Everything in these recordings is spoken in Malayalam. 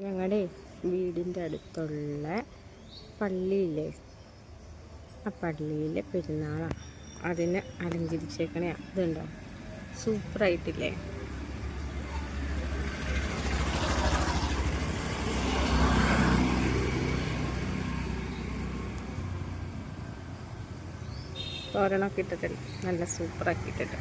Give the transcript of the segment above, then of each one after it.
ഞങ്ങളുടെ വീടിൻ്റെ അടുത്തുള്ള പള്ളിയില്ലേ, ആ പള്ളിയിലെ പെരുന്നാളാണ്. അതിന് അലങ്കരിച്ചേക്കണേ. അതുണ്ടോ, സൂപ്പറായിട്ടില്ലേ? തോരണമൊക്കെ ഇട്ടിട്ടില്ല, നല്ല സൂപ്പറാക്കിയിട്ടിട്ട്.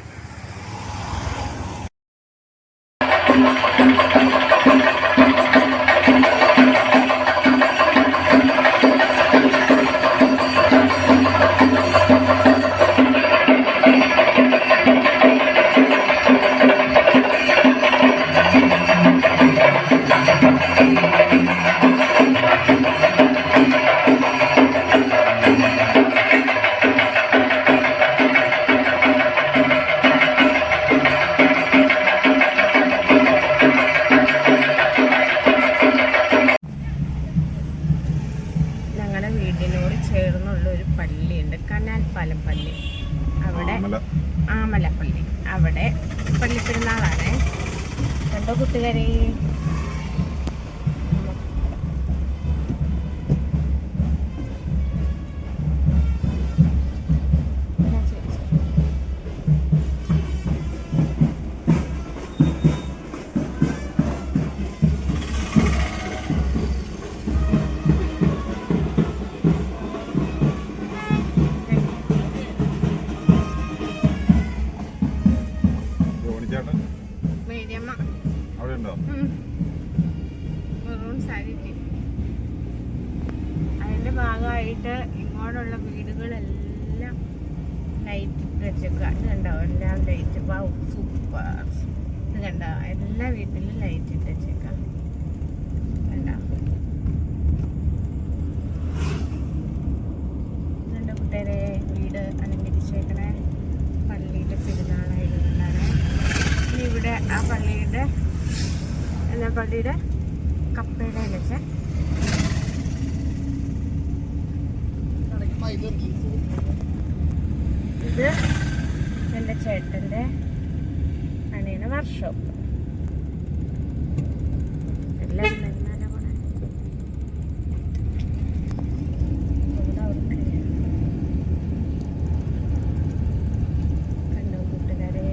ഞങ്ങളുടെ വീടിനോട് ചേർന്നുള്ള ഒരു പള്ളിയുണ്ട്, കനാൽ പാലം പള്ളി. അവിടെ ആമലപ്പള്ളി, അവിടെ പള്ളി പെരുന്നാളാണ്. കണ്ടോ കൂട്ടുകാരെ, മെറൂൺ സാരി. അതിൻ്റെ ഭാഗമായിട്ട് ഇങ്ങോട്ടുള്ള വീടുകളെല്ലാം ലൈറ്റ് ഇട്ട് വെച്ചേക്കുക. ഇത് കണ്ടോ, എല്ലാം ലൈറ്റ്. സൂപ്പർ. ഇത് കണ്ടോ, എല്ലാ വീട്ടിലും ലൈറ്റ് ഇട്ട് വെച്ചേക്കാം. കണ്ടോ, ഇതുണ്ട് കൂട്ടുകാരെ, വീട് അലങ്കരിച്ചേക്കണേ. പള്ളിയുടെ പെരുന്നാളായതുകൊണ്ടാണ്. ഇനി ഇവിടെ ആ പള്ളിയുടെ കപ്പയുടെ വെച്ച് ഇത് എൻ്റെ ചേട്ടൻ്റെ അണിയുടെ വർക്ക്ഷോപ്പ്. എല്ലാം നല്ല പോണെ. കണ്ടോ കൂട്ടുകാരെ,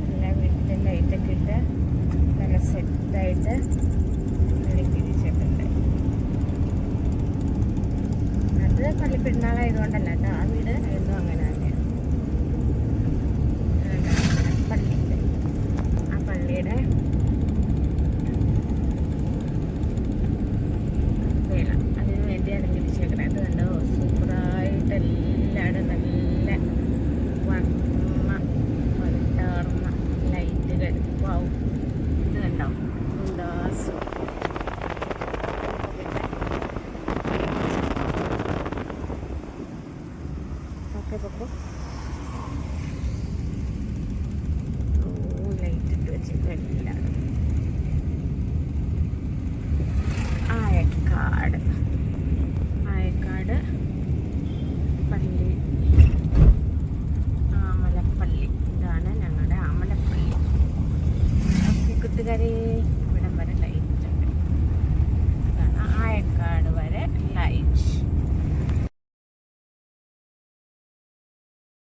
എല്ലാ വീട്ടിലും ലൈറ്റൊക്കെ ഇട്ട് നല്ല സെറ്റായിട്ട് അലങ്കരിച്ചിട്ടുണ്ട്. അത് പള്ളി പെരുന്നാളായതുകൊണ്ടല്ല കേട്ടോ, ആ വീട് എന്നും അങ്ങനെ തന്നെയാണ്. പള്ളിയുടെ ആ പള്ളിയുടെ വേള അതിന് വേണ്ടി അലങ്കരിച്ചേക്കണേ. അത് കണ്ടോ, സൂപ്പറായിട്ട് എല്ലാവരും നല്ല വണ്ണ പട്ടാർന്ന ലൈറ്റുകൾ. വാവും, ഇത് കണ്ടോ, ഉല്ലാസം. ലൈറ്റ് ഇട്ട് വെച്ചിട്ടില്ല. ആയക്കാട് പള്ളി, ആമലപ്പള്ളി. ഇതാണ് ഞങ്ങളുടെ ആമലപ്പള്ളി. കൂട്ടുകാരെ.